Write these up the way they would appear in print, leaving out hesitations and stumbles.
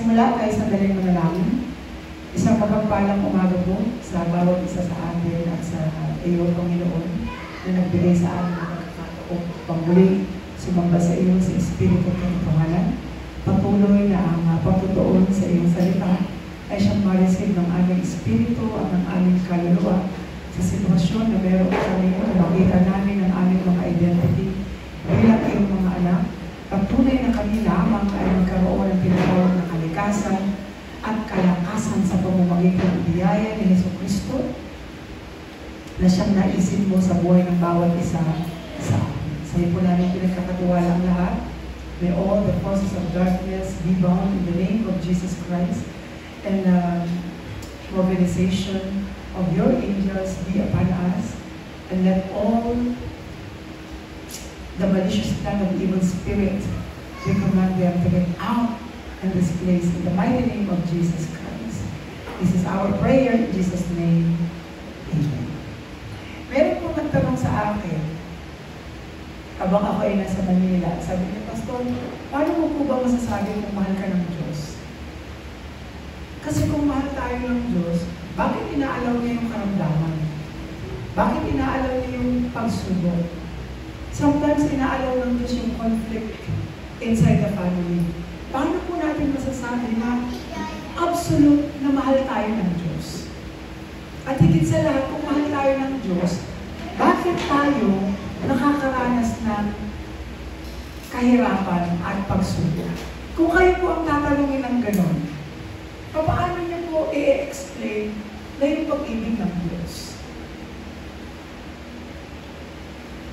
Magsimula tayo sa daling manalangin. Isang mapagpalang umaga po sa bawat isa sa atin at sa iyo, Panginoon, na nagbigay sa amin ng pagkakataon upang muli sumamba sa iyo sa Espiritu ng Katotohanan. Patuloy na ang patutuon sa iyong salita ay siyang ma-receive ng aming Espiritu at ng aming kaluluwa sa sitwasyon na meron kami na makita namin ang aming mga identity bilang iyong mga anak. Patuloy na kami lamang ay magkaroon ng tinatawag na kalikasan at kalakasan sa pamamagitan ng biyaya ni Jesucristo na siyang naisip mo sa buhay ng bawat isa sa amin. Sa iyo po namin pinagkakatiwala ang lahat. May all the forces of darkness be bound in the name of Jesus Christ, and mobilization of your angels be upon us, and let all the malicious plan of evil spirit, we command them to get out in this place in the mighty name of Jesus Christ. This is our prayer in Jesus' name. Amen. Meron po magtanong sa akin, habang ako ay nasa Manila, sabi niya, Pastor, paano mo po ba masasabi kung mahal ka ng Diyos? Kasi kung mahal tayo ng Diyos, bakit inaalaw niya yung karamdaman? Bakit inaalaw niya yung pagsubok? Sometimes inaalaw ng Diyos yung conflict inside the family. Paano po natin masasabi na absolute na mahal tayo ng Diyos? At higit sa lahat, kung mahal tayo ng Diyos, bakit tayo nakakaranas ng kahirapan at pagsubok? Kung kayo po ang tatanungin ng ganon, paano niyo po i-explain na yung pag-ibig ng Diyos?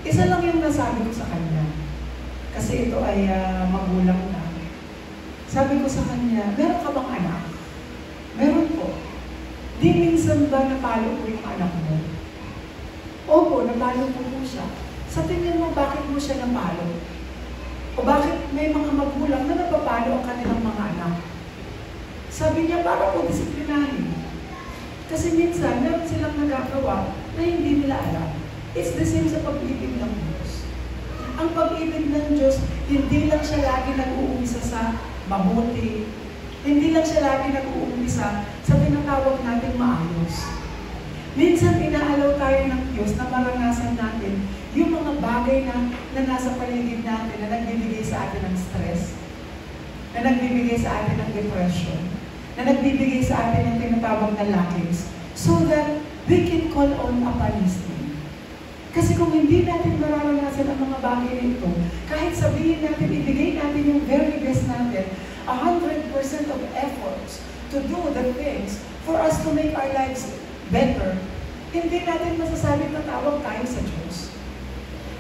Isa lang yung nasabi ko sa kanya. Kasi ito ay magulang na. Sabi ko sa kanya, meron ka bang anak? Meron po. Di minsan ba napalo ko yung anak mo? Opo, napalo ko po siya. Sa tingin mo, bakit mo siya napalo? O bakit may mga magulang na napapalo ang kanilang mga anak? Sabi niya, para po disiplinahin. Kasi minsan, meron silang nagagawa na hindi nila alam. It's the same sa pag-ibig ng Diyos. Ang pag-ibig ng Diyos, hindi lang siya lagi nag-uumpisa sa mabuti. Hindi lang siya lagi nag-uumpisa sa tinatawag natin maayos. Minsan, inaalaw tayo ng Diyos na maranasan natin yung mga bagay na nasa paligid natin na nagbibigay sa atin ng stress, na nagbibigay sa atin ng depression, na nagbibigay sa atin ng tinatawag na lackings, so that we can call on upon His name. Kasi kung hindi natin mararanasan ang mga bagay nito, kahit sabihin natin, ibigay natin yung very best natin, 100% of efforts to do the things for us to make our lives better, hindi natin masasabi na tawag tayo sa Diyos.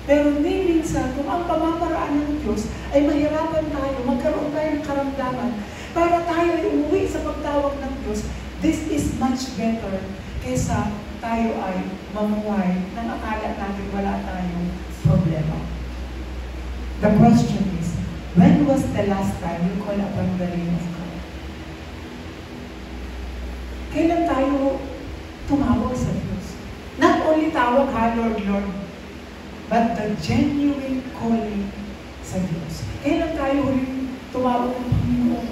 Pero minsan, kung ang pamamaraan ng Diyos ay mahirapan tayo, magkaroon tayo ng karamdaman, para tayo ay umuwi sa pagtawag ng Diyos, this is much better kaysa tayo ay mamuhay nang akala natin wala tayong problema. The question is, when was the last time you call upon the name of God? Kailan tayo tumawag sa Diyos? Not only tawag, ha, Lord, Lord, but the genuine calling sa Diyos. Kailan tayo huling tumawag ng Panginoon?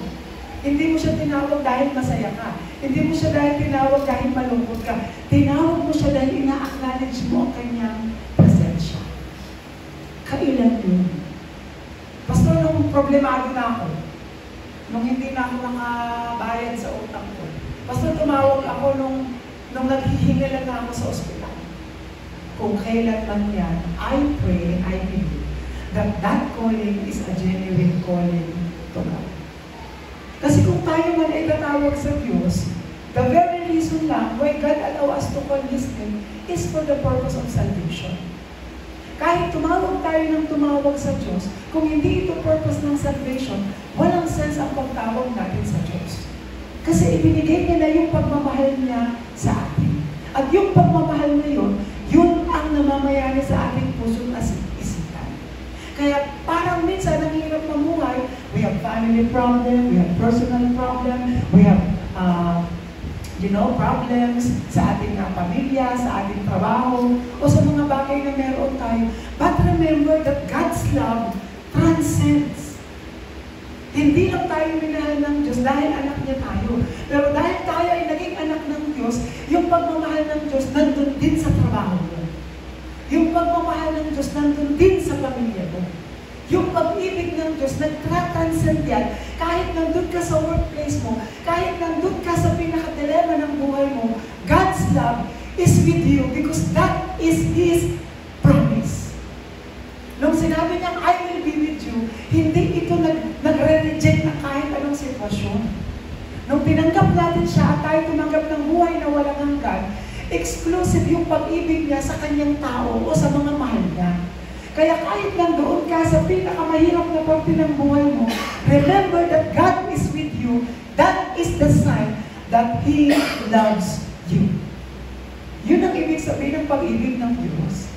Hindi mo siya tinawag dahil masaya ka. Hindi mo siya dahil tinawag dahil malungkot ka. Tinawag mo siya dahil ina-acknowledge mo ang kanyang presensya. Kailan yun? Pastor, nung problemado na ako, nung hindi na ako nakabayad sa utang ko, Pastor, tumawag ako nung naghihingalan na ako sa ospital. Kung kailan man yan, I pray, I believe that that calling is a genuine calling to God. Kasi kung tayo man ay tatawag sa Diyos, the very reason lang why God allow us to call His name is for the purpose of salvation. Kahit tumawag tayo ng tumawag sa Diyos, kung hindi ito purpose ng salvation, walang sense ang pagtawag natin sa Diyos. Kasi ibinigay niya na yung pagmamahal niya sa atin. At yung pagmamahal na yun ang namamayani sa ating puso at isipan. Kaya parang minsan ang hirap mamuhay, we have family problem, we have personal problem, we have problems sa ating pamilya, sa ating trabaho, o sa mga bagay na meron tayo. But remember that God's love transcends Hindi lang tayo minahal ng Diyos dahil anak niya tayo. Pero dahil tayo ay naging anak ng Diyos, yung pagmamahal ng Diyos nandun din sa trabaho mo. Yung pagmamahal ng Diyos nandun din sa pamilya mo. Yung pag-ibig ng Diyos nagtra-transcend yan kahit nandun ka sa workplace mo, kahit nandun ka sa pinakadilema ng buhay mo, God's love is with you because that is His promise. Nung sinabi niyang, I will be with you, hindi ito nagre-reject ng kahit anong sitwasyon. Nung tinanggap natin siya at tayo tumanggap ng buhay na walang hanggan, exclusive yung pag-ibig niya sa kanyang tao o sa mga mahal niya. Kaya kahit nandoon ka sa pinakamahirap na parte ng buhay mo, remember that God is with you. That is the sign that He loves you. Yun ang ibig sabihin ng pag-ibig ng Diyos.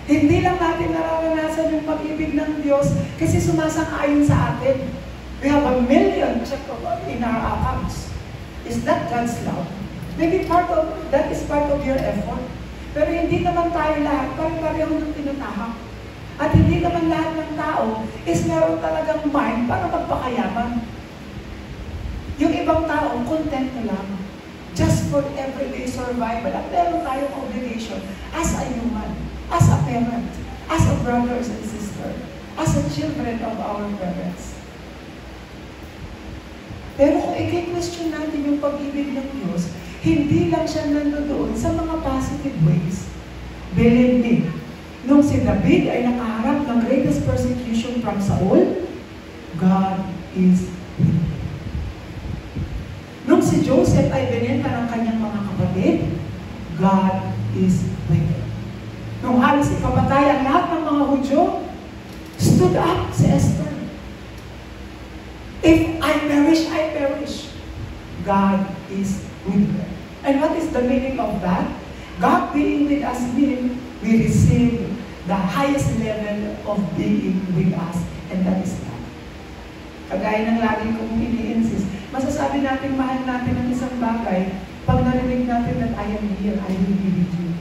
Hindi lang natin nararanasan yung pag-ibig ng Diyos kasi sumasang-ayon sa atin. We have 1 million check in our accounts. Is that God's love? Maybe that is part of your effort. Pero hindi naman tayo lahat, pare-pareho ng tinatahak. At hindi naman lahat ng tao is meron talagang mind para magpakayaman. Yung ibang tao, content na lang. Just for everyday survival. At meron tayong obligation as a human, as a parent, as a brothers and sister, as a children of our parents. Pero kung i-question natin yung pag-ibig ng Diyos, hindi lang siya nandoon sa mga positive ways. Believe me, nung si David ay nakaharap ng greatest persecution from Saul, God is with him. Nung si Joseph ay binenta ng kanyang mga kapatid, God is with him. Nung halos ipapatay ang lahat ng mga Hudyo, stood up si Esther. If I perish, I perish. God is with her. And what is the meaning of that? God being with us means we receive the highest level of being with us, and that is love. Kagaya ng lagi kong ini-insist, masasabi natin mahal natin ang isang bagay pag narinig natin that I am here, I will be with you.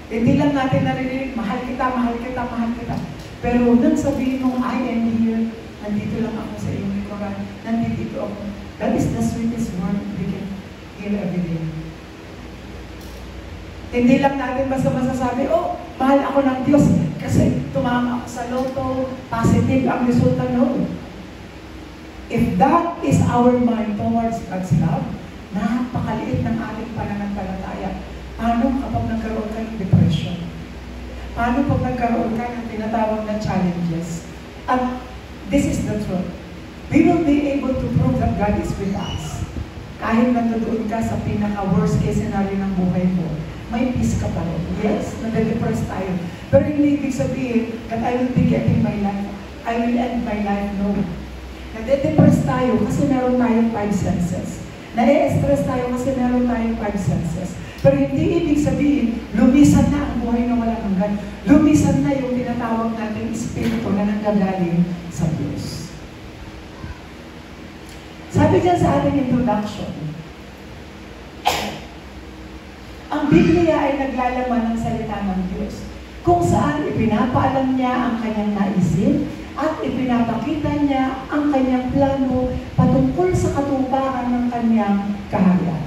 Hindi lang natin narinig, mahal kita, mahal kita, mahal kita. Pero nang sabihin mong I am here, nandito lang ako sa iyong likuran, nandito ako. That is the sweetest word we can hear every day. Hindi lang natin basta masasabi, oh, mahal ako ng Diyos kasi tumama ako sa loto, positive ang resulta. No. If that is our mind towards God's love, napakaliit ng ating pananampalataya. Paano kapag nagkaroon ka ng depression? Paano pag nagkaroon ka ng tinatawag na challenges? At this is the truth. We will be able to prove that God is with us. Kahit nandoon ka sa pinaka-worst case scenario ng buhay mo, may peace ka pa rin. Yes, nade-depress tayo. Pero hindi ibig sabihin that I will be getting my life. I will end my life. No. Nade-depress tayo kasi meron tayong 5 senses. Nade-stress tayo kasi meron tayong 5 senses. Pero hindi ibig sabihin, lumisan na ang buhay na walang hanggan. Lumisan na yung tinatawag natin espiritu na nanggagaling sa Diyos. Sabi dyan sa ating introduction, ang Biblia ay naglalaman ng salita ng Diyos, kung saan ipinapaalam niya ang kanyang naisin at ipinapakita niya ang kanyang plano patungkol sa katuparan ng kanyang kaharian.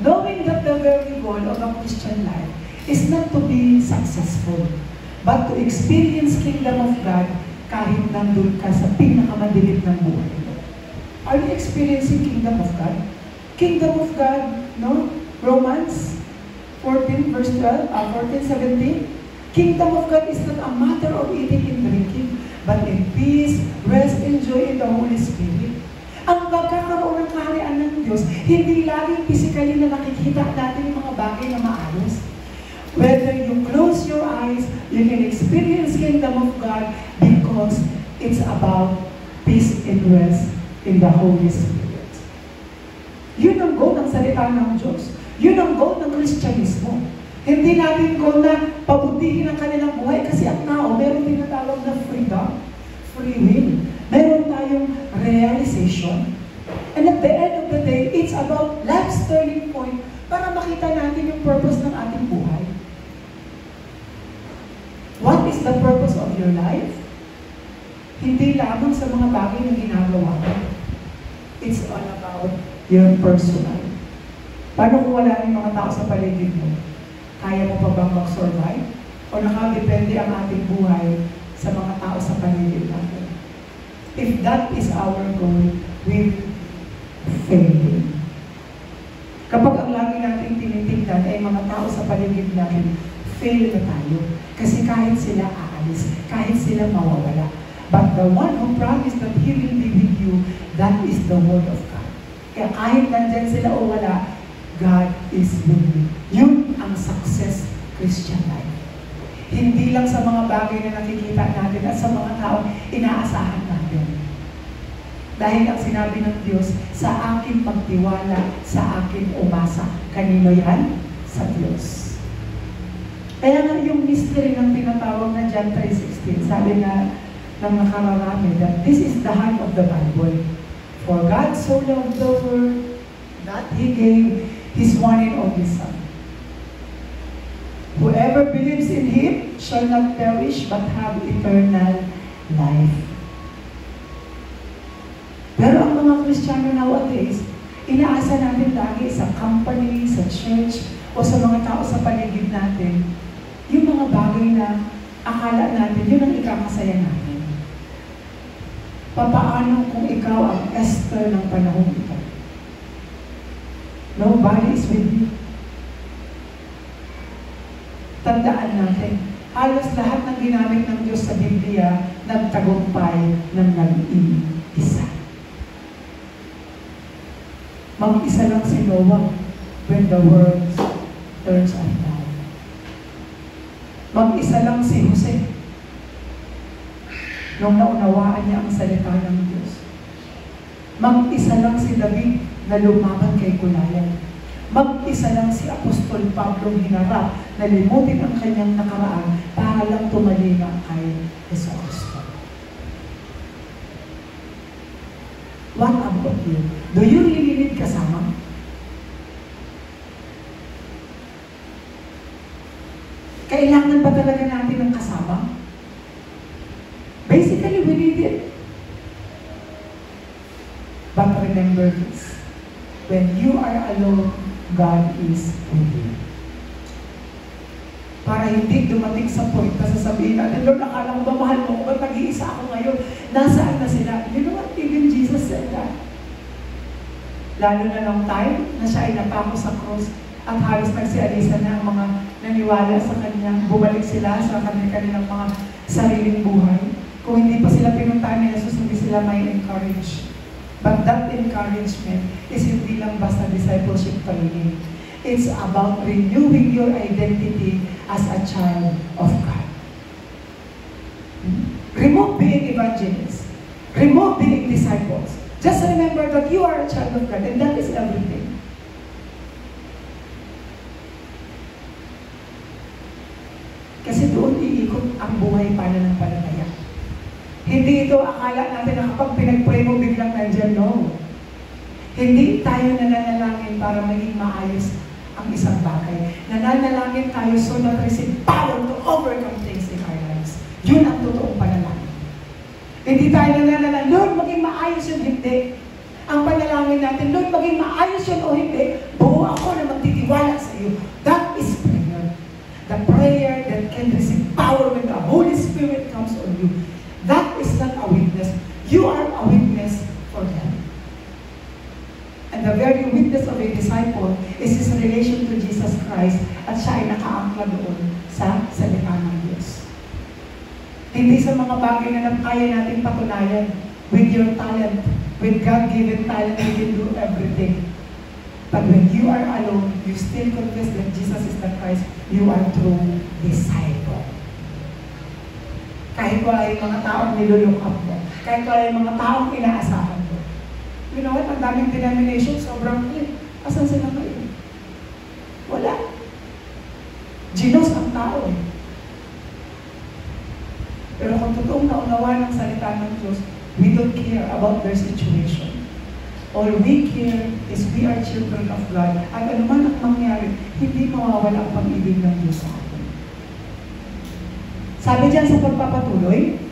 Knowing that the very goal of a Christian life is not to be successful, but to experience kingdom of God kahit nandun ka sa pinakamadilim ng buhay mo. Are you experiencing kingdom of God? Kingdom of God, no? Romans 14 verse 12, 14-17. Kingdom of God is not a matter of eating and drinking, but in peace, rest, and joy in the Holy Spirit. Ang pagkakaroon ng kaharian ng Diyos, hindi laging physically na nakikita natin yung mga bagay na maayos. Whether you close your eyes, you can experience kingdom of God because it's about peace and rest in the Holy Spirit. Yun ang goal ng salita ng Diyos. Yun ang goal ng Kristyanismo. Hindi natin goal na pabutihin ang kanilang buhay kasi ang tao, meron tinatawag na freedom, free will. Meron tayong realization. And at the end of the day, it's about life's turning point para makita natin yung purpose ng ating buhay. What is the purpose of your life? Hindi lamang sa mga bagay na ginagawa mo. about your personal. Paano kung wala yung mga tao sa paligid mo? Kaya mo pa bang mag-survive? O nakadepende ang ating buhay sa mga tao sa paligid natin? If that is our goal, we fail. Kapag ang lagi natin tinitignan ay mga tao sa paligid natin, fail na tayo. Kasi kahit sila aalis, kahit sila mawawala. But the one who promised that He will be with you, that is the Word of God. Kaya kahit nandyan sila o wala, God is with you. Yun ang success Christian life. Hindi lang sa mga bagay na nakikita natin at sa mga taong inaasahan natin. Dahil ang sinabi ng Diyos, sa akin magtiwala, sa akin umasa. Kanino yan? Sa Diyos. Kaya nga yung mystery ng tinatawag na John 3:16, sabi nga ng nakararami that this is the heart of the Bible. For God so loved the world that He gave His one and only Son. Whoever believes in Him shall not perish but have eternal life. Pero ang mga Kristiyano nowadays, inaasa natin lagi sa company, sa church, o sa mga tao sa paligid natin, yung mga bagay na akala natin, yun ang ikakasaya natin. Papaano kung ikaw ang Esther ng panahon ito? Nobody is with you. Tandaan natin, halos lahat ng ginamit ng Diyos sa Biblia, nagtagumpay ng nag-iisa. Mag-isa lang si Noah when the world turns upside. Mag-isa lang si Jose nung naunawaan niya ang salita ng Diyos. Mag-isa lang si David na lumaban kay Goliath. Mag-isa lang si Apostol Pablo hinarap na limutin ang kanyang nakaraan para lang tumalima kay Jesucristo. What about you? Do you really need kasama? Kailangan ba talaga natin ng kasama? Basically, we need it. But remember this. When you are alone, God is with you. Para hindi dumating sa point na sasabihin natin, Lord, akala ko ba mahal mo ko? Ba't nag-iisa ako ngayon? Nasaan na sila? You know what? Even Jesus said that. Lalo na nung time na siya ay napako sa cross at halos nagsialisa na ang mga naniwala sa kanya, bumalik sila sa kanilang mga sariling buhay. Kung hindi pa sila pinuntahan ni Jesus, hindi sila may encourage. But that encouragement is hindi lang basta discipleship training. It's about renewing your identity as a child of God. Remove being evangelists. Remove being disciples. Just remember that you are a child of God and that is everything. Kasi doon iikot ang buhay pananampalataya. Hindi ito akala natin na kapag pinag-pray mo biglang nandyan, no. Hindi tayo nananalangin para maging maayos ang isang bagay. Nananalangin tayo so that receive power to overcome things in our lives. Yun ang totoong panalangin. Hindi tayo nananalangin, Lord, maging maayos yun, hindi. Ang panalangin natin, Lord, maging maayos yun o hindi, buo ako na magtitiwala sa iyo. That is prayer. The prayer that can receive power when the Holy Spirit comes on you. That is not a witness. You are a witness for them. And the very witness of a disciple is his relation to Jesus Christ at siya ay nakaangkla doon sa salita ng Diyos. Hindi sa mga bagay na kaya natin patunayan. With your talent, with God-given talent, you can do everything. But when you are alone, you still confess that Jesus is the Christ, you are true disciple. Kahit wala yung mga taong nilulok up mo. Kahit wala yung mga taong inaasahan mo. You know what? Ang daming denomination, sobrang clear. Asan sila kayo? Wala. Ginos ang tao eh. Pero kung totoong naunawa ng salita ng Diyos, we don't care about their situation. All we care is we are children of God. At ano man ang mangyari, hindi mawawala ang pag-ibig ng Diyos sa atin. Sabi diyan sa pagpapatuloy,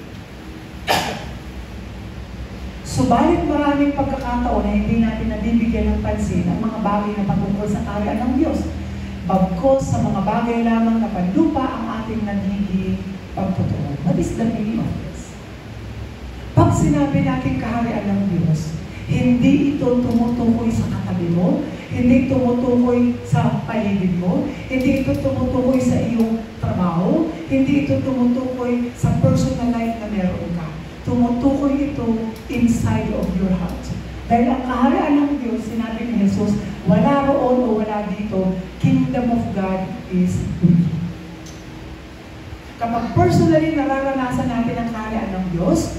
Subalit maraming pagkakataon na hindi natin nabibigyan ng pansin ang mga bagay na patungkol sa kaharian ng Diyos. Bagkos sa mga bagay lamang na panlupa ang ating nagiging pagtutuon. What is the meaning of this? Pag sinabi natin kaharian ng Diyos, hindi ito tumutukoy sa katabi mo, hindi tumutukoy sa paligid mo, hindi ito tumutukoy sa iyong trabaho, hindi ito tumutukoy sa personal life na meron ka. Tumutukoy ito inside of your heart. Dahil ang kaharian ng Diyos, sinabi ni Jesus, wala roon o wala dito, kingdom of God is with you. Kapag personally nararanasan natin ang kaharian ng Diyos,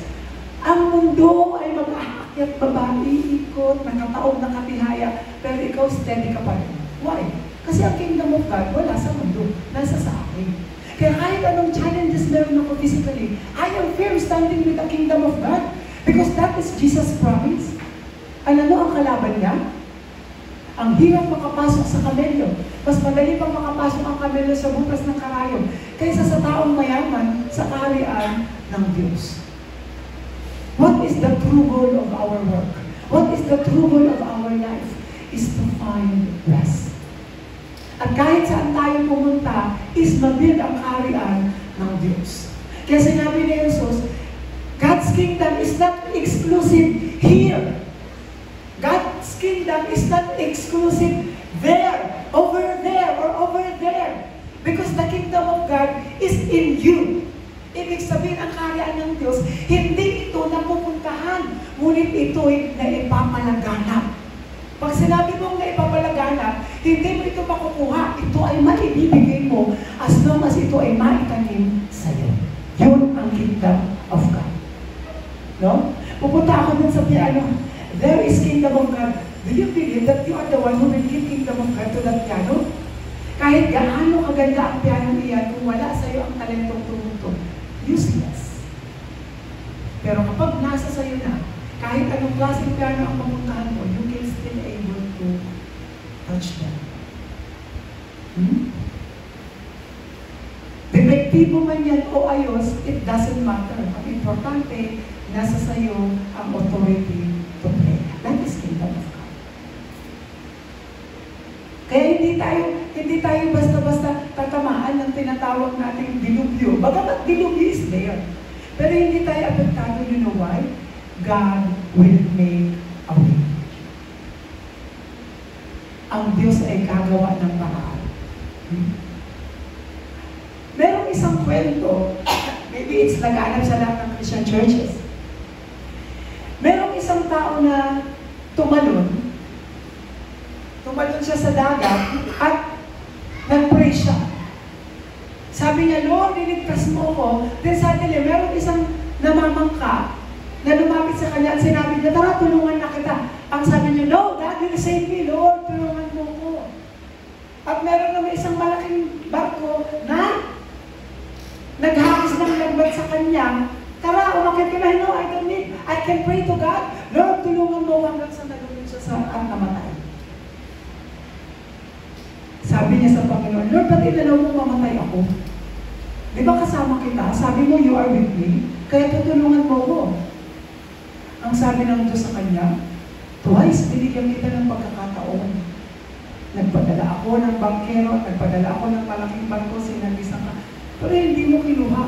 ang mundo ay mag-aakyat, babae, ikot, nakataob, nakatihaya, pero ikaw steady ka pa rin. Why? Kasi ang kingdom of God, wala sa mundo, nasa sa akin. Kaya kahit anong challenges meron ako physically, I am firm standing with the kingdom of God because that is Jesus' promise. Ano ang kalaban niya? Ang hirap makapasok sa kamelyo. Mas madali pang makapasok ang kamelyo sa butas ng karayom kaysa sa taong mayaman sa kaharian ng Diyos. What is the true goal of our work? What is the true goal of our life? Is to find rest. At kahit saan tayo pumunta, is mabuild ang kaharian ng Diyos. Kaya sinabi ni Jesus, God's kingdom is not exclusive here. God's kingdom is not exclusive there, over there, or over there. Because the kingdom of God is in you. Ibig sabihin, ang kaharian ng Diyos, hindi ito napupuntahan, ngunit ito'y naipapalaganap. Pag sinabi mong naipapalaganap, hindi mo ito makukuha. Ito ay maibibigay mo as long as ito ay maitanim sa'yo. Yun ang kingdom of God. No? Pupunta ako dun sa piano. There is kingdom of God. Do you believe that you are the one who will give kingdom of God to that piano? Kahit gaano kaganda ang piano iyan, kung wala sa'yo ang talentong tumutog, useless. Pero kapag nasa sa'yo na, kahit anong klaseng piano ang pamuntahan mo, you can still able to touch them. Depektibo man yan o ayos, it doesn't matter. Ang importante, nasa sa'yo ang authority to play. That is kingdom of God. Kaya hindi tayo basta-basta tatamaan ng tinatawag nating dilubyo. Bagamat dilubyo is there. Pero hindi tayo apektado, you know why? God will make a way. Ang Diyos ay gagawa ng paraan. Merong isang kwento, maybe it's laganap sa lahat ng Christian churches. Merong isang tao na tumalon siya sa dagat at nag-pray siya. Sabi niya, Lord, niligtas mo ko. Then suddenly, merong isang namamangka na lumapit sa kanya at sinabi niya, tara, tulungan na kita. Ang sabi niya, no, God will save me, Lord, tulungan mo ko. At meron naman isang malaking barko na naghagis ng lagbat sa kanya. Tara, umakit ka na, no, I don't need, I can pray to God. Lord, tulungan mo hanggang sa nalulun siya sa at namatay. Sabi niya sa Panginoon, Lord, ba't inalaw mo mamatay ako? Di ba kasama kita? Sabi mo, you are with me, kaya tutulungan mo ko. Ang sabi ng Diyos sa kanya, twice binigyan kita ng pagkakataon. Nagpadala ako ng bangkero, nagpadala ako ng malaking barko, sinabisan ka. Pero hindi mo kinuha.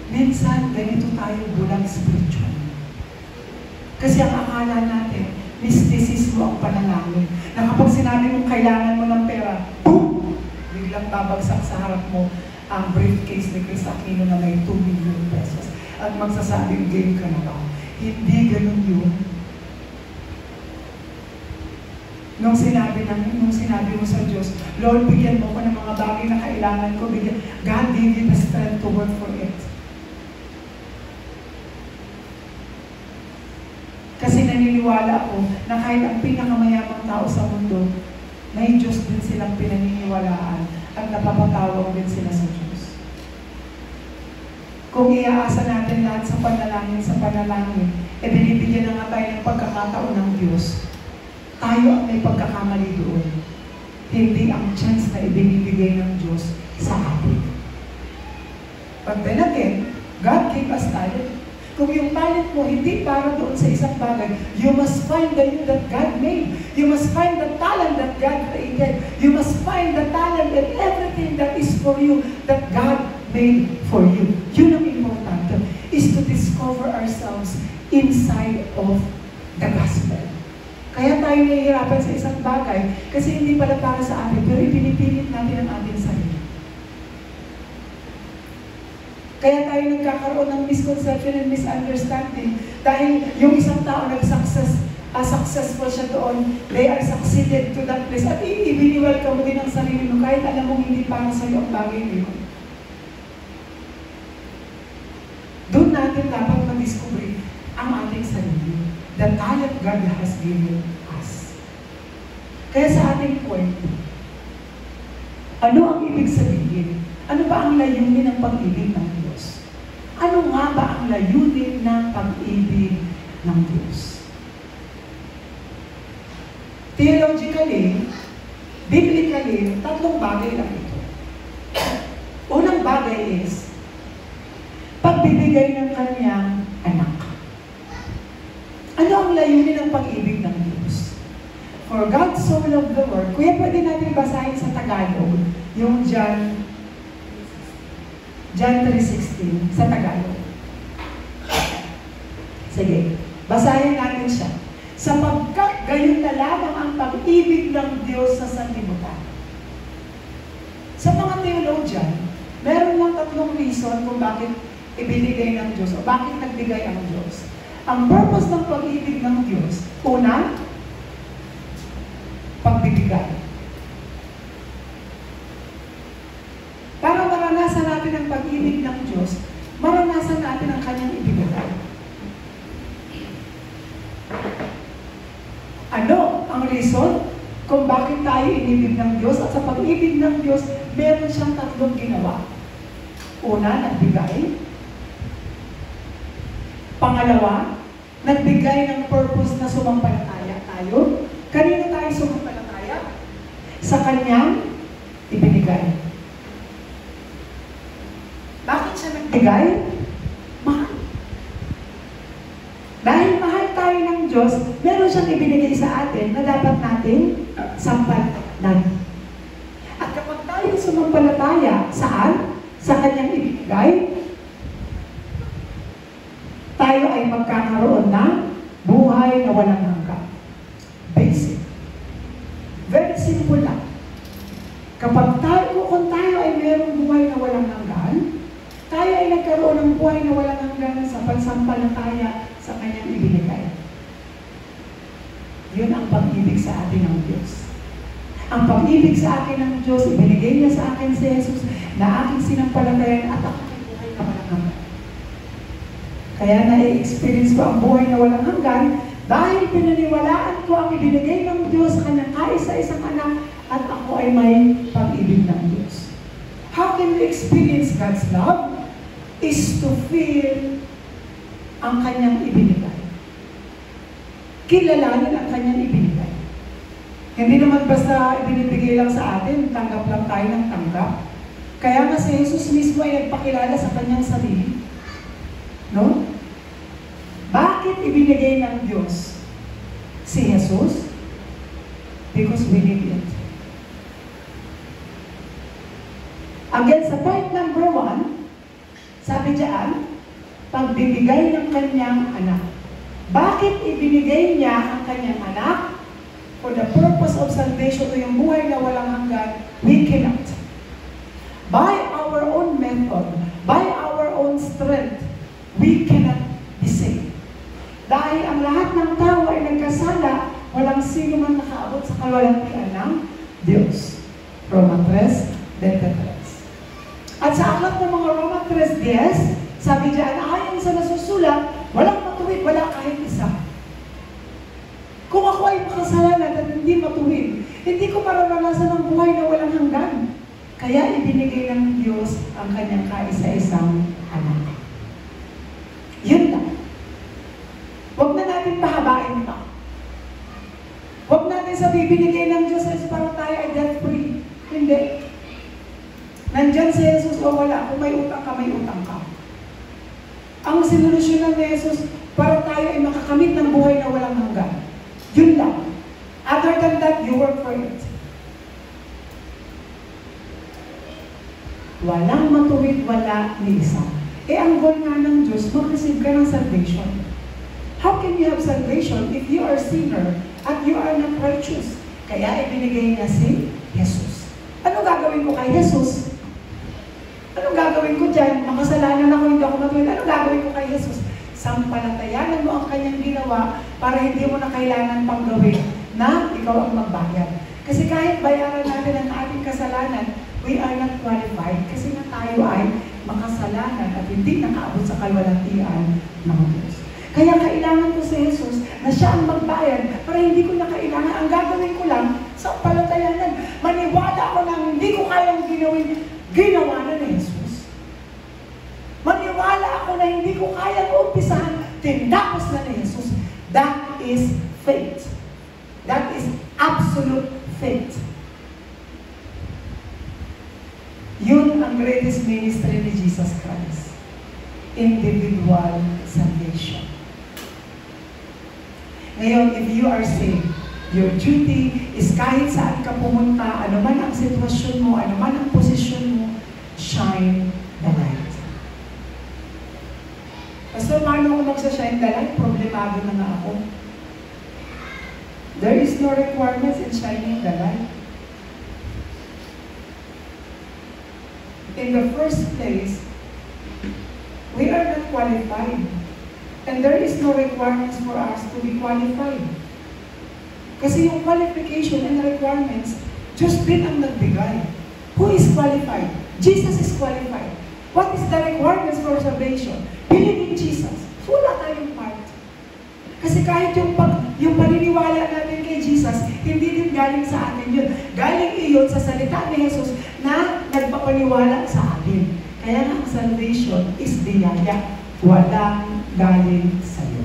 Minsan, ganito tayo bulang spiritual. Kasi ang akala natin, mysticismo ang panalangin. Na kapag sinabi mong kailangan mo ng pera, boom! Biglang babagsak sa harap mo ang briefcase ni Chris Aquino na may 2 million pesos. At magsasabing, game ka na ba? Hindi ganun yun. Nung sinabi mo sa Diyos, Lord, bigyan mo ko ng mga bagay na kailangan ko, bigyan. God gave you the strength to work for it. Kasi naniniwala ako na kahit ang pinakamayamang tao sa mundo, may Diyos din silang pinaniniwalaan at napapatawag din sila sa Diyos. Kung iaasa natin lahat sa panalangin, e binibigyan na nga tayo ng pagkakataon ng Diyos. Tayo ang may pagkakamali doon. Hindi ang chance na ibinibigay ng Diyos sa atin. But then again, God gave us talent. Kung yung talent mo hindi para doon sa isang bagay, you must find the you that God made. You must find the talent that God created. You must find the talent and everything that is for you, that God made for you. Yun ang importante, is to discover ourselves inside of the gospel. Kaya tayo nahihirapan sa isang bagay, kasi hindi pala para sa atin, pero ipinipilit natin ang ating sarili. Kaya tayo nagkakaroon ng misconception and misunderstanding dahil yung isang tao successful siya doon, they are succeeded to that place. At ibiniwelcome mo din ang sarili mo kahit alam mo hindi para sa iyo ang bagay na yun. Doon natin dapat ma-discover ang ating sarili. The talent God has given us. Kaya sa ating point, ano ang ibig sabihin? Ano ba ang layunin ng pag-ibig ng Diyos? Ano nga ba ang layunin ng pag-ibig ng Diyos? Theologically, biblically, tatlong bagay lang ito. Unang bagay is, pagbibigay ng kanyang anak. Ano ang layunin ng pag-ibig ng Diyos? For God so loved the world. Kuya, pwede natin basahin sa Tagalog, yung John 3:16 sa Tagalog. Sige, basahin natin siya. Sapagkat gayon na lamang ang pag-ibig ng Diyos sa sanlibutan. Sa mga theologian, meron lang tatlong reason kung bakit ibinigay ng Diyos o bakit nagbigay ang Diyos. Ang purpose ng pag-ibig ng Diyos, una, pagbibigay. Para maranasan natin ang pag-ibig ng Diyos, maranasan natin ang kanyang ibigay. Ano ang reason kung bakit tayo inibig ng Diyos? At sa pag-ibig ng Diyos, meron siyang tatlong ginawa. Una, nagbigay. Pangalawa, nagbigay ng purpose na sumampalataya tayo. Kanino tayo sumampalataya? Sa kanyang ibinigay. Bakit siya nagbigay? Mahal. Dahil mahal tayo ng Diyos, meron siyang ibinigay sa atin na dapat natin sampalatan. At kapag tayo sumampalataya, saan? Sa kanyang ibinigay, tayo ay magkakaroon ng buhay na walang hanggan. Basic. Very simple lang. Kapag kung tayo ay mayroong buhay na walang hanggan, tayo ay nagkaroon ng buhay na walang hanggan sa pansampalataya sa kanyang ibinigay. Yun ang pag-ibig sa atin ng Diyos. Ang pag-ibig sa akin ng Diyos, ibinigay niya sa akin si Jesus na aking sinampalatayan at aking buhay na walang hanggan. Kaya na-experience ko ang buhay na walang hanggan dahil pinaniwalaan ko ang ibinigay ng Diyos sa kanyang kaisa-isang anak at ako ay may pag-ibig ng Diyos. How can we experience God's love? Is to feel ang kanyang ibinigay. Kilalanin ang kanyang ibinigay. Hindi naman basta ibinibigay lang sa atin, tanggap lang tayo ng tanggap. Kaya nga si Jesus mismo ay nagpakilala sa kanyang sarili. No? Bakit ibinigay ng Diyos si Jesus? Because we need it. Again, sa point number 1, sabi diyan, pagbibigay ng kanyang anak. Bakit ibinigay niya ang kanyang anak? For the purpose of salvation o yung buhay na walang hanggan, we cannot. By our own method, by our own strength, we cannot be saved. Dahil ang lahat ng tao ay nagkasala, walang sino man nakaabot sa kaluwalhatian ng Diyos. Roma 3:23. At sa aklat ng mga Roma 3:10, sabi diyan, ayon sa nasusulat, walang matuwid, wala kahit isa. Kung ako ay makasalanan at hindi matuwid, hindi ko mararanasan ang buhay na walang hanggan. Kaya ibinigay ng Diyos ang kanyang kaisa-isang anak. Yun lang. Huwag na natin pahabain ito. Huwag natin sabihin, binigay ng Diyos para tayo ay debt-free. Hindi. Nandyan si Jesus o wala. Kung may utang ka, may utang ka. Ang sinolusyonan ni Jesus para tayo ay makakamit ng buhay na walang hanggan. Yun lang. Other than that, you work for it. Walang matuwid, wala ni isa. Ang goal nga ng Diyos, mag-receive ka ng salvation. How can you have salvation if you are sinner at you are not righteous? Kaya ibinigay niya si Jesus. Ano gagawin ko kay Jesus? Anong gagawin ko dyan? Makasalanan ako, hindi ako matuwid. Anong gagawin ko kay Jesus? Sampalatayanan mo ang kanyang ginawa para hindi mo na kailangan pang gawin na ikaw ang magbayad. Kasi kahit bayaran natin ang ating kasalanan, we are not qualified kasi na tayo ay makasalanan at hindi nakaabot sa kalwalhatian ng Diyos. Kaya kailangan ko si Jesus na siya ang magbayad para hindi ko na kailangan. Ang gagawin ko lang sa palatayanan, maniwala ako na hindi ko kayang ginawa na ni Jesus. Maniwala ako na hindi ko kayang umpisahan, tinapos na ni Jesus. That is faith. That is absolute faith. Yun ang greatest ministry ni Jesus Christ. Individual salvation. Ngayon, if you are saved, your duty is kahit saan ka pumunta, ano man ang sitwasyon mo, ano man ang posisyon mo, shine the light. Pastor, paano ako magsa-shine the light? Problemado na nga ako. There is no requirements in shining the light. In the first place, we are not qualified. And there is no requirements for us to be qualified. Kasi yung qualification and requirements, Diyos din ang nagbigay. Who is qualified? Jesus is qualified. What is the requirements for salvation? Believe in Jesus. Wala tayong part. Kasi kahit yung paniniwala natin kay Jesus, hindi din galing sa atin yun. Galing iyon sa salita ni Jesus na nagpapaniwala sa atin. Kaya ang salvation is biyaya. Walang galing sa iyo.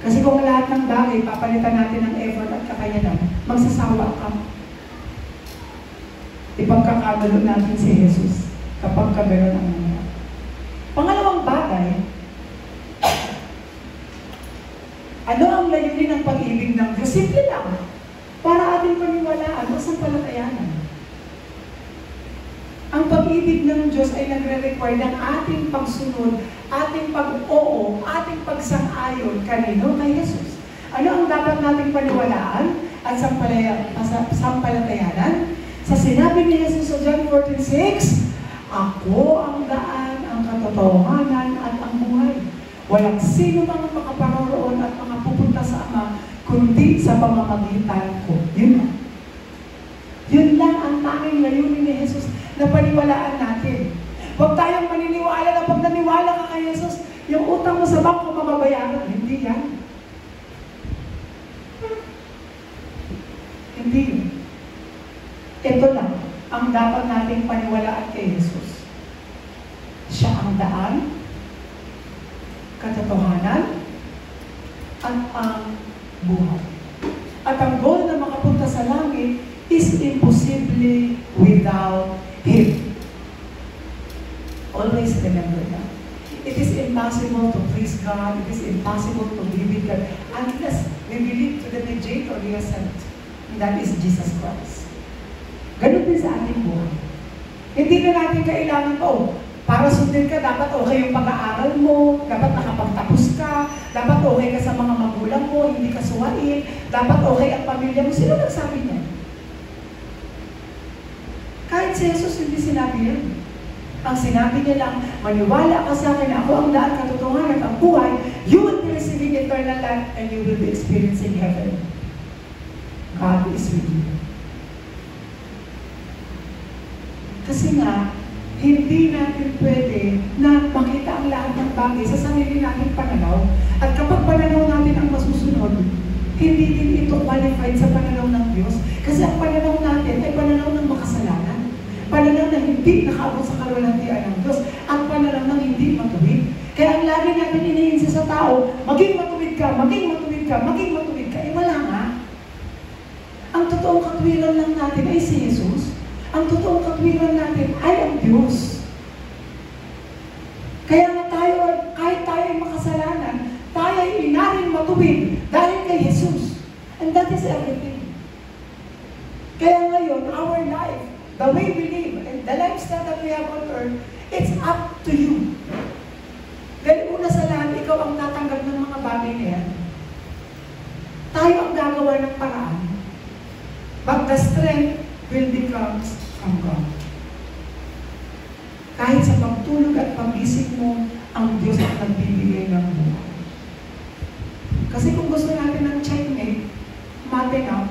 Kasi kung lahat ng bagay, papalitan natin ng effort at kakayanan, magsasawa ka. Ipagkakagalo natin si Jesus kapag kagano'n ang nangyari. Pangalawang bagay, ano ang layunin ng pag-ibig ng Diyos? Simple lang. Para ating paniwalaan o sampalatayanan. Ang pag-ibig ng Diyos ay nagre-require ng ating pagsunod, ating pag-oo, ating pagsang-ayon kanino? Kay Jesus. Ano ang dapat nating paniwalaan at sampalatayanan? Sa sinabi ni Jesus sa John 14:6, ako ang daan, ang katotohanan at ang buhay. Walang sino mang makaparoroon at makapupunta sa Ama, kundi sa pamamagitan ko. Yun lang. Yun lang ang tanging layunin ni Jesus na paniwalaan natin. Huwag tayong maniniwala na pag naniwala ka kay Jesus, yung utang mo sa bangko mababayaran. Hindi yan. Hindi. Ito lang ang dapat nating paniwalaan kay Jesus. Siya ang daan, katotohanan, at ang buhay. At ang goal na makapunta sa langit is impossible without Him. Always remember that. It is impossible to please God. It is impossible to be with God unless we believe to the mediator He has sent. And that is Jesus Christ. Ganun din sa ating buhay. Hindi na natin kailangan para sundin ka, dapat okay yung pag-aaral mo, dapat nakapagtapos ka, dapat okay ka sa mga magulang mo, hindi ka suwain, dapat okay ang pamilya mo. Sino nagsabi niya? Kahit si Jesus hindi sinabi yun. Ang sinabi niya lang, maniwala ka sa akin na ako ang daan, katotohanan at ang buhay, you will be receiving eternal life and you will be experiencing heaven. God is with you. Kasi nga, hindi natin pwede na makita ang lahat ng bagay sa sarili nating pananaw. At kapag pananaw natin ang masusunod, hindi din ito qualified sa pananaw ng Diyos. Kasi ang pananaw natin ay pananaw ng makasalanan. Pananaw na hindi nakaabot sa kalwalhatian ng Diyos. Ang pananaw ng hindi matuwid. Kaya ang lagi natin iniinsi sa tao, maging matuwid ka, maging matuwid ka, maging matuwid ka. Wala nga. Ang totoong katwiran lang natin ay si Jesus. Ang totoong katwiran natin ay ang Diyos. Kaya nga tayo, kahit tayo ay makasalanan, tayo ay inaring matuwid dahil kay Jesus. And that is everything. Kaya ngayon, our life, the way we live, and the lifestyle that we have on earth, it's up to you. Dahil una sa lahat, ikaw ang tatanggap ng mga bagay na yan. Tayo ang gagawa ng paraan. But the strength will become from God. Kahit sa pagtulog at pag-isip mo, ang Diyos ang nagbibigay ng buhay. Kasi kung gusto natin ng checkmate, matin up,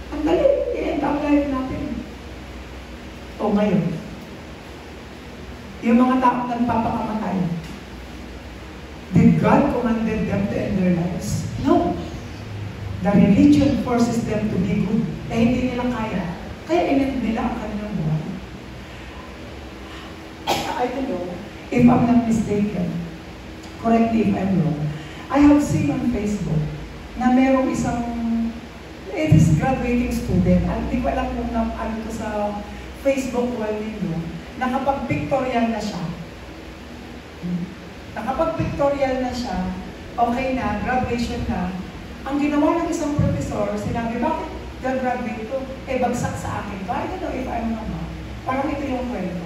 ang dali, i-end up life natin. O ngayon, yung mga taong nagpapakamatay, did God commanded them to end their lives? No. The religion forces them to be good. Eh, hindi nila kaya. Kaya in-end nila ang kanilang buhay. I don't know if I'm not mistaken. Correct me if I'm wrong. I have seen on Facebook na merong isang, it is graduating student. Hindi ko alam kung ano to sa Facebook wall ninyo. Nakapag-pictorial na siya. Nakapag-pictorial na siya. Okay na, graduation na. Ang ginawa ng isang professor, sinabi, bakit gagraduate ito? Eh, bagsak sa akin. I don't know if I'm wrong. Parang ito yung kwento.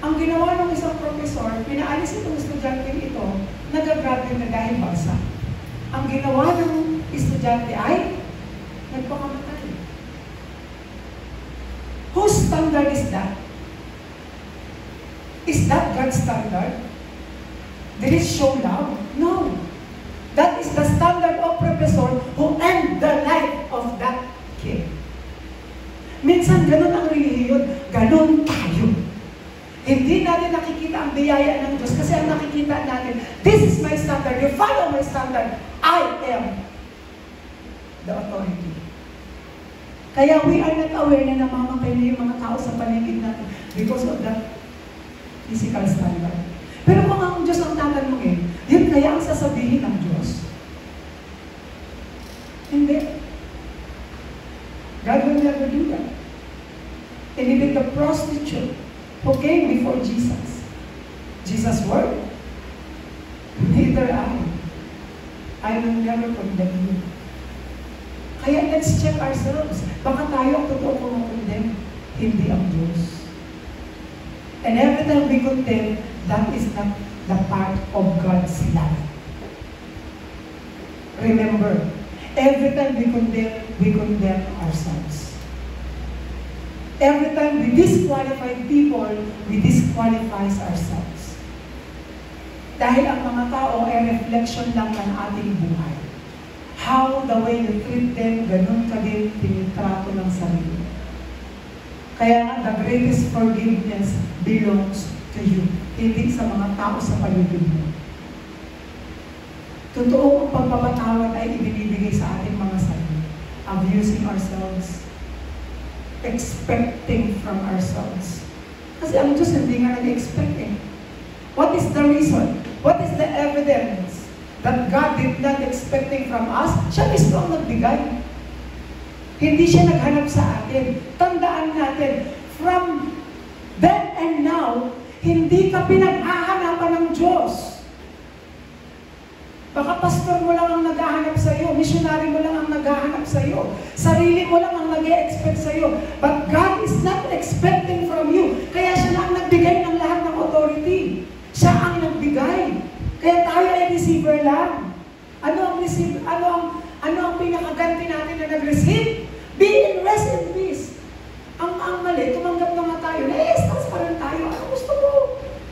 Ang ginawa ng isang professor, pinaalis itong estudyante ito, nag-graduate na dahil bagsak. Ang ginawa ng estudyante ay nagpakamatay. Whose standard is that? Is that God's standard? Did it show love? No. That is the standard of professor who end the life of that kid. Minsan ganun ang relihiyon, ganun tayo. Hindi natin nakikita ang biyaya ng Diyos kasi ang nakikita natin, this is my standard, you follow my standard, I am the authority. Kaya we are not aware na namamatay na yung mga tao sa paligid natin because of that physical standard. Pero kung ang Diyos ang tatanungin, yun kaya ang sasabihin ng Diyos? Hindi. God will never do that. And even the prostitute who came before Jesus, Jesus' word, neither I will never condemn you. Kaya let's check ourselves. Baka tayo ang totoo kung condemn, hindi ang Diyos. And every time we condemn, that is not the part of God's love. Remember, every time we condemn ourselves. Every time we disqualify people, we disqualify ourselves. Dahil ang mga tao ay reflection lang ng ating buhay. How the way you treat them, ganun ka din tinitrato ng sarili. Kaya nga, the greatest forgiveness belongs to you, hindi sa mga tao sa paligid mo. Totoo ang pagpapatawad ay ibinibigay sa ating mga sarili. Abusing ourselves, expecting from ourselves. Kasi ang Diyos hindi nga nag-expect eh. What is the reason? What is the evidence that God did not expecting from us? Siya mismo ang nagbigay. Hindi siya naghanap sa atin. Tandaan natin, from then and now, hindi ka pinag-ahanapan ng Diyos. Baka pastor mo lang ang naghahanap sa iyo, missionary mo lang ang naghahanap sa iyo, sarili mo lang ang nag-e-expect sa iyo. But God is not expecting from you. Kaya siya lang nagbigay ng lahat ng authority. Siya ang nagbigay. Kaya tayo ay receiver lang. Ano ang pinakaganti natin na nag-receive? Be in rest and peace. Ang mali, tumanggap naman tayo. Na-estras pa rin tayo. Ano gusto mo?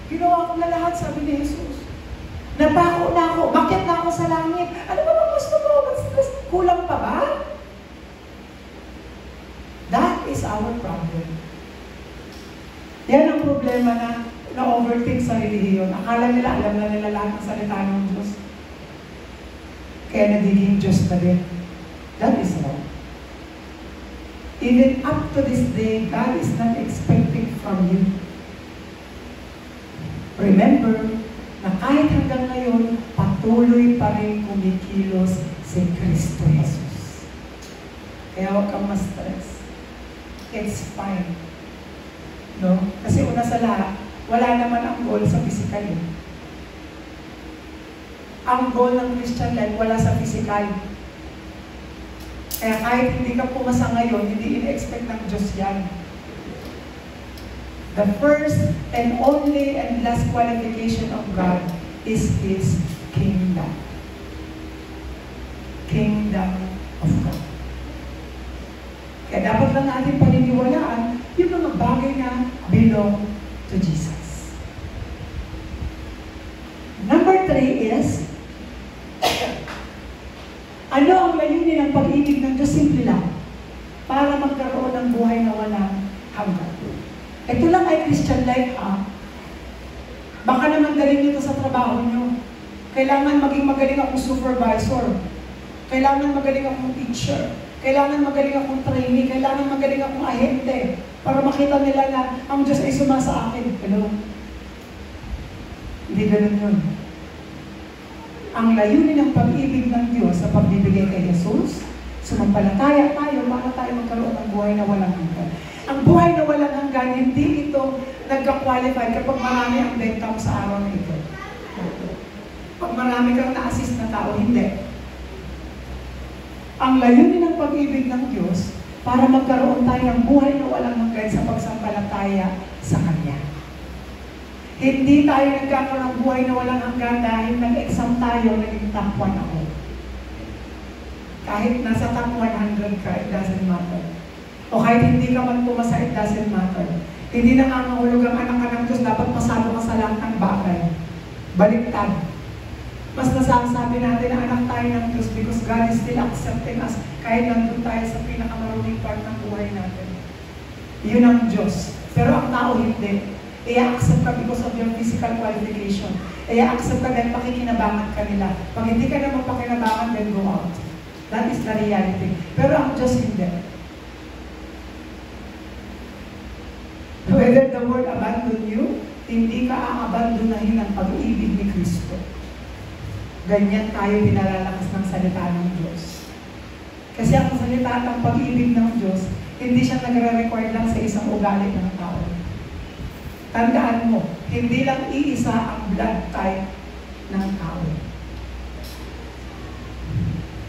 Ginawa ko na lahat, sabi ni Jesus. Napako na ako, bakit na ako sa langit? Ano ba bang gusto mo? Kulang pa ba? That is our problem. Yan ang problema na overthink sa relihiyon. Akala nila, alam na nila lahat ng salita ng Diyos. Kaya nagiging Diyos na din. That is wrong. Even up to this day, God is not expecting from you. Remember, na kahit hanggang ngayon, patuloy pa rin kumikilos si Kristo Jesus. Kaya huwag kang ma-stress. It's fine. No? Kasi una sa lahat, Wala naman ang goal sa physical. Ang goal ng Christian life, wala sa physical. Kaya kahit hindi ka pumasa ngayon, hindi in-expect ng Diyos yan. The first and only and last qualification of God is His kingdom. Kingdom of God. Kaya dapat lang natin paniniwalaan yung mga bagay na belong to Jesus. Number 3 is, ano ang layunin ng pag-ibig ng Diyos? Simple lang. Para magkaroon ng buhay na walang hanggan. Ito lang ay Christian life, ha? Baka naman dalhin nyo ito sa trabaho nyo. Kailangan maging magaling akong supervisor. Kailangan magaling akong teacher. Kailangan magaling akong trainee. Kailangan magaling akong ahente. Para makita nila na ang Diyos ay sumasa akin. Hello? Hindi ganun yun. Ang layunin ng pag-ibig ng Diyos sa pagbibigay kay Jesus, sumampalataya tayo para tayo magkaroon ng buhay na walang hanggan. Ang buhay na walang hanggan, hindi ito nagka-qualify kapag marami ang benta mo sa araw na ito. Pag marami kang na-assist na tao, hindi. Ang layunin ng pag-ibig ng Diyos para magkaroon tayo ng buhay na walang hanggan sa pagsampalataya sa Kanya. Hindi tayo nagkakaroon ng buhay na walang hanggan dahil nag-exam tayo, naging top 1 ako. Kahit nasa top 100 ka, it doesn't matter. O kahit hindi ka man pumasa, it doesn't matter. Hindi nangangahulog ang anak ka ng Diyos, dapat pasado ka sa lahat ng bagay. Baliktad. Mas nasasabi natin na anak tayo ng Diyos because God is still accepting us kahit nandun tayo sa pinakamaruming part ng buhay natin. Yun ang Diyos. Pero ang tao hindi. I-accept ka because of your physical qualification. I-accept ka dahil pakikinabangan ka nila. Pag hindi ka naman pakinabangan, then go out. That is the reality. Pero ang Diyos hindi. Whether the world abandon you, hindi ka aabandonahin ang pag-ibig ni Kristo. Ganyan tayo pinalalakas ng salita ng Diyos. Kasi ang salita ng pag-ibig ng Diyos, hindi siya nagre-require lang sa isang ugali ng tao. Tandaan mo, hindi lang iisa ang blood type ng tao.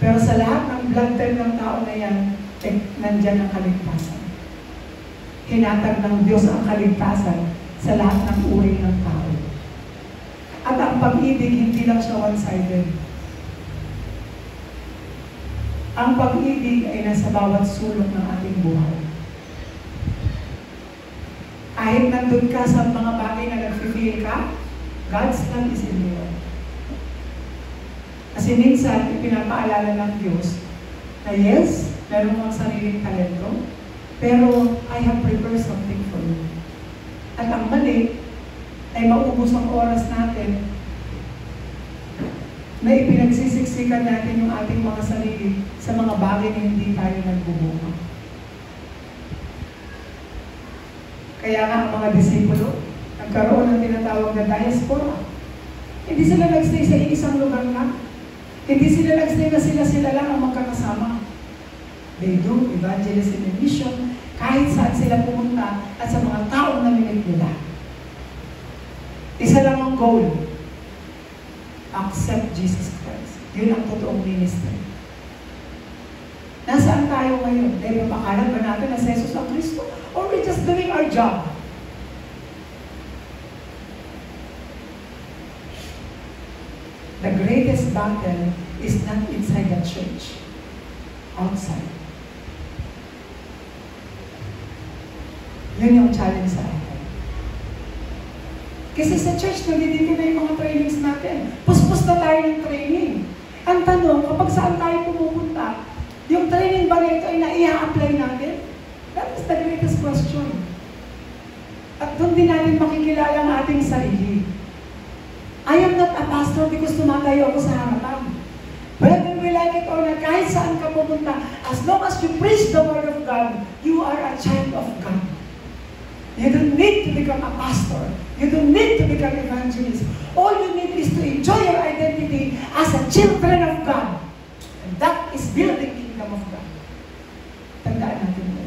Pero sa lahat ng blood type ng tao na yan, nandyan ang kaligtasan. Hinatag ng Diyos ang kaligtasan sa lahat ng uri ng tao. At ang pag-ibig, hindi lang siya one-sided. Ang pag-ibig ay nasa bawat sulok ng ating buhay. Kahit nandun ka sa mga bagay na nag-feel ka, God's love is in you. Kasi minsan, ipinapaalala ng Diyos na yes, meron kang sariling talento, pero I have prepared something for you. At ang mali ay maubos ang oras natin na ipinagsisiksikan natin yung ating mga sarili sa mga bagay na hindi tayo nagbubuka. Kaya nga ang mga disipulo, nagkaroon ng tinatawag na diaspora. Hindi sila nagstay sa isang lugar lang. Hindi sila nagstay na sila lang ang magkakasama. They do evangelism and mission kahit saan sila pumunta at sa mga taong naminig nila. Isa lang ang goal. Accept Jesus Christ. Yun ang totoong ministry. Nasaan tayo ngayon? Dahil mapakalan ba natin na si Jesus ang Kristo? Or we're just doing our job? The greatest battle is not inside the church. Outside. Yun yung challenge sa atin. Kasi sa church, nandito na yung mga trainings natin. Puspos na tayo ng training. Ang tanong, kapag saan tayo pumupunta, yung training ba na ito ay na-i-apply natin? That is the greatest question. At doon din natin makikilala ang ating sarili. I am not a pastor because tumatayo ako sa harapan. Whether we like it or not, kahit saan ka pumunta, as long as you preach the word of God, you are a child of God. You don't need to become a pastor. You don't need to become an evangelist. All you need is to enjoy your identity as a children of God. And that is building kingdom of God. Tandaan natin mo.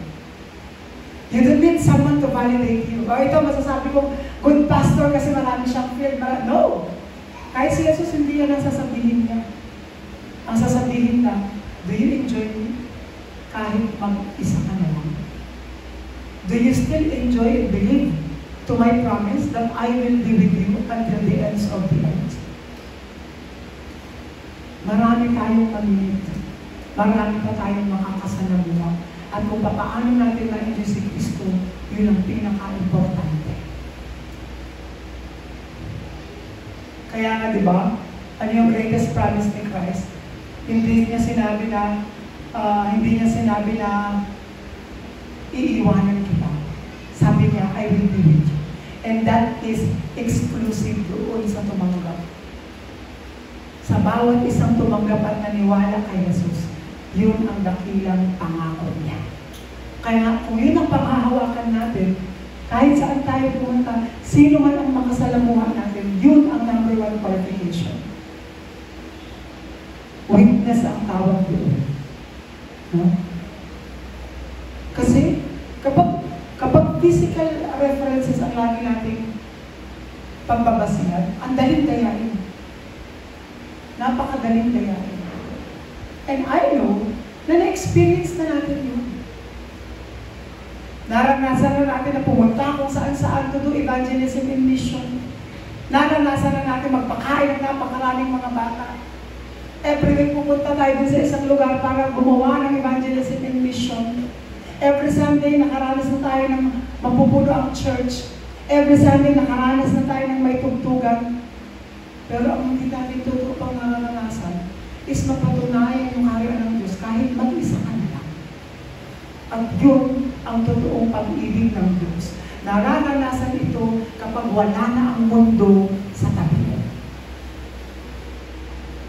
You don't need someone to validate you. O ito, masasabi kong good pastor kasi marami siyang field. No! Kahit si Jesus, hindi yan ang sasabihin niya. Ang sasabihin na, do you enjoy me? Kahit mag-isa ka na lang. Do you still enjoy and believe to my promise that I will be with you until the ends of the earth? Marami tayong mamimit. Marami pa tayong makakasalamuha. At kung paano natin na-enjoy si Kristo, yun ang pinaka-importante. Kaya nga, di ba? Ano yung greatest promise ni Christ? Hindi niya sinabi na iiwanan kita. Sabi niya, I will be with you. And that is exclusive doon sa tumanggap. Sa bawat isang tumanggap at naniwala kay Jesus, yun ang dakilang pangako niya. Kaya kung yun ang panghahawakan natin, kahit saan tayo pumunta, sino man ang makasalamuhan natin, yun ang number 1 qualification. Witness ang tawag doon. No? Kasi, kapag physical references ang lagi nating pagbabasihan, ang daling dayain. Napakadaling dayain. And I know na na-experience na natin yun. Naranasan na natin na pumunta kung saan-saan to do evangelism and mission. Naranasan na natin magpakain ng napakaraming mga bata. Every week pupunta tayo dun sa isang lugar para gumawa ng evangelism and mission. Every Sunday nakaranas na tayo ng mapupuno ang church. Every Sunday nakaranas na tayo ng may tugtugan. Pero ang hindi natin totoo pang naranasan is mapatunayan yung harian ng Diyos kahit mag-isa ka na lang. At yun ang totoong pag-ibig ng Diyos. Nararanasan ito kapag wala na ang mundo sa tabi mo.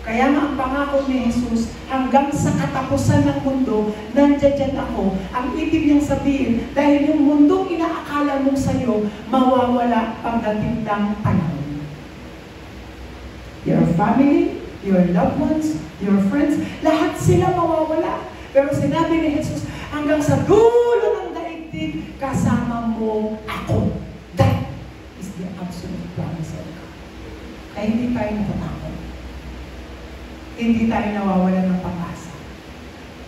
Kaya nga ang pangako ni Jesus, hanggang sa katapusan ng mundo, nandiyan ako. Ang ibig niyang sabihin, dahil yung mundong inaakala mo sa'yo, mawawala pagdating ng panahon. Your family, your loved ones, your friends, lahat sila mawawala. Pero sinabi ni Jesus, hanggang sa dulo ng daigdig, kasama mo ako. That is the absolute promise of God. Kaya hindi tayo natatakot. Hindi tayo nawawalan ng pag-asa.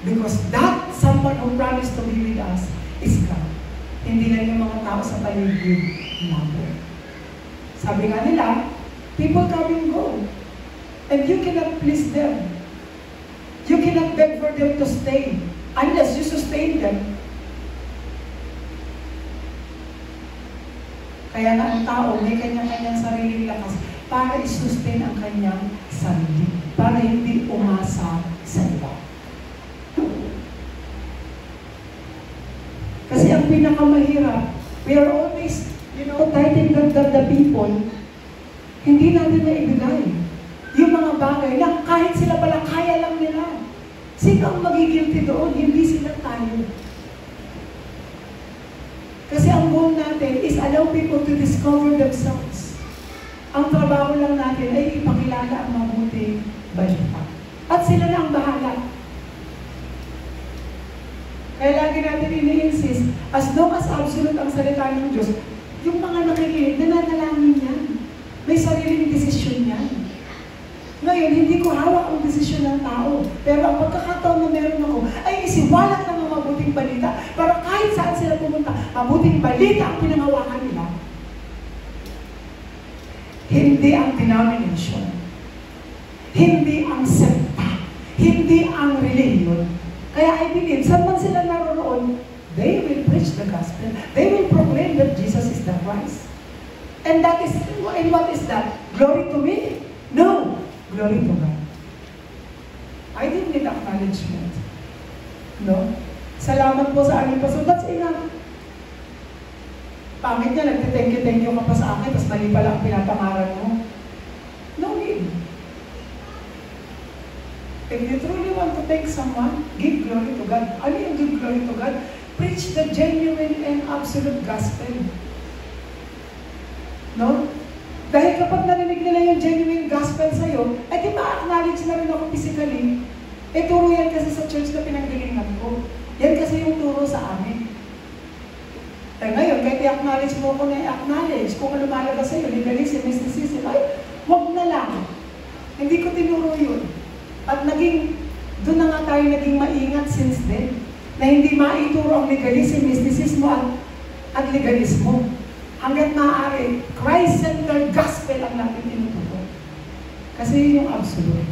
Because that someone who promised to be with us is God. Hindi lang yung mga tao sa paligid natin. Sabi nga nila, people come and go. And you cannot please them. You cannot beg for them to stay unless you sustain them. Kaya nga ang tao may kanya-kanyang sariling lakas para i-sustain ang kanyang sarili. Para hindi umasa sa iba. Kasi ang pinakamahirap, we are always, tithing the people, hindi natin na ibigay. Yung mga bagay na kahit sila pala kaya lang nila. Sino ang magigilty doon? Hindi sila tayo. Kasi ang goal natin is allow people to discover themselves. Ang trabaho lang natin ay ipakilala ang mabuting balita. At sila na ang bahala. Kaya lagi natin ini-insist, as long as absolute ang salita ng Diyos, yung mga nakikinig, nananalangin yan. May sariling desisyon yan. Ngayon, hindi ko hawak ang desisyon ng tao. Pero ang pagkakataon na meron ako, ay isiwalat ng mga mabuting balita para kahit saan sila pumunta, mabuting balita ang pinangawakan nila. Hindi ang denomination. Hindi ang sekta. Hindi ang religion. Kaya I believe, saan man sila naroon, they will preach the gospel. They will proclaim that Jesus is the Christ. And that is, and what is that? Glory to me? No. Glory to God. I didn't need acknowledgement. No? Salamat po sa amin pa. So that's enough. Pangit niya, nagtithank you ka pa sa akin, tapos mali pala ang pinapangaral mo. No need. If you truly want to thank someone, give glory to God. Ano yung give glory to God? Preach the genuine and absolute gospel. No? Dahil kapag narinig nila yung genuine gospel sa'yo, ay di ma-acknowledge na rin ako physically. Eh, turo yan kasi sa church na pinanggalingan ko. Yan kasi yung turo sa amin. Eh ngayon, kahit i-acknowledge mo ko na i-acknowledge, kung lumalabas sa'yo, legalism, mysticism, ay, wag na lang. Hindi ko tinuro yun. At doon na nga tayo naging maingat since then, na hindi maituro ang legalism, mysticism, at legalismo. Hanggat maaari, Christ-centered gospel ang natin tinuturo. Kasi yun yung absolute.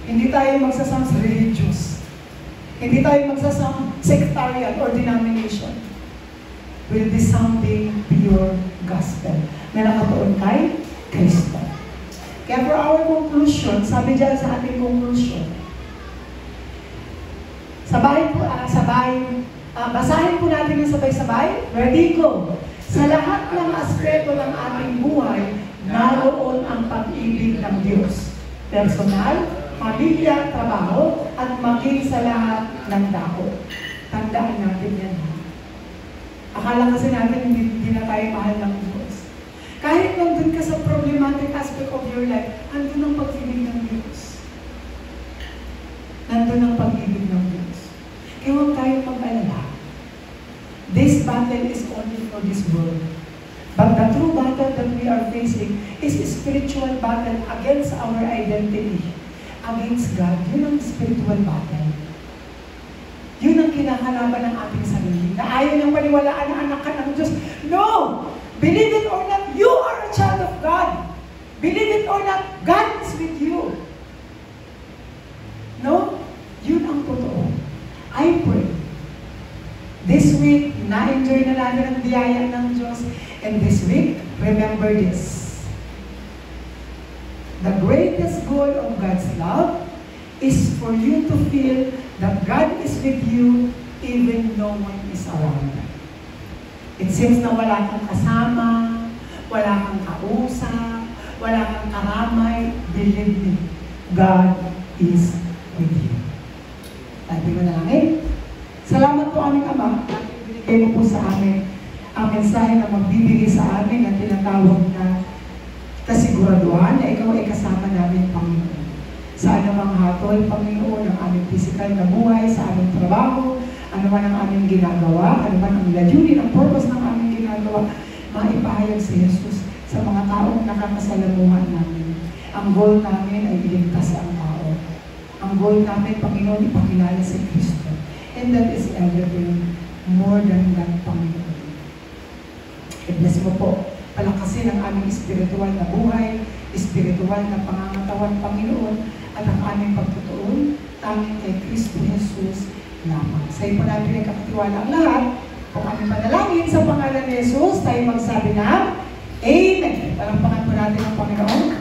Hindi tayo magsasound religious. Hindi tayo magsasound sectarian or denomination. We'll be sounding pure gospel na nakatuon kay Kristo. Kaya for our conclusion, sabi dyan sa ating conclusion, basahin po natin yung sabay-sabay. Ready, go! Sa lahat ng aspeto ng ating buhay, naroon ang pag-ibig ng Diyos. Personal, pamilya, trabaho, at maging sa lahat ng dako. Tandaan natin yan. Akala kasi natin hindi na tayo mahal ng Diyos. Kahit nandun ka sa problematic aspect of your life, nandun ang pag-ibig ng Diyos. Nandun ang pag-ibig ng Diyos. Kaya huwag tayong mag-alala. This battle is only for this world. But the true battle that we are facing is a spiritual battle against our identity. Against God. Yun ang spiritual battle. Yun ang kinakalaban ng ating sarili. Na ayaw niyang paniwalaan na anak ka ng Diyos. No! Believe it or not, you are a child of God. Believe it or not, God is with you. No? Yun ang totoo. I pray. This week, na-enjoy na natin ang biyaya ng Diyos. And this week, remember this. The greatest goal of God's love is for you to feel that God is with you even no one is around. It seems na wala kang kasama, wala kang kausap, wala kang karamay. Believe me, God is with you. Sabi mo na lang salamat po aming Ama, binigay mo po sa amin ang mensahe na magbibigay sa amin na tinatawag na kasiguraduhan na ikaw ay kasama namin, Panginoon. Sa anumang hatol, Panginoon, ang aming physical na buhay, sa aming trabaho, ano man ang aming ginagawa, ano man ang layunin, ang purpose ng aming ginagawa, maipahayag si Jesus sa mga taong nakakasalamuhan namin. Ang goal namin ay iligtas ang tao. Ang goal namin, Panginoon, ipakilala si Kristo. And that is everything more than that, Panginoon. I-bless mo po. Palakasin ang aming spiritual na buhay, spiritual na pangangatawan, Panginoon, at ang aming pagtutuon, tanging kay Kristo Jesus lamang. Sa iyo po natin ay kakatiwala ang lahat. Kung aming panalangin sa pangalan ni Jesus, tayo magsabi na, Amen. Palakpakan po natin ang Panginoon.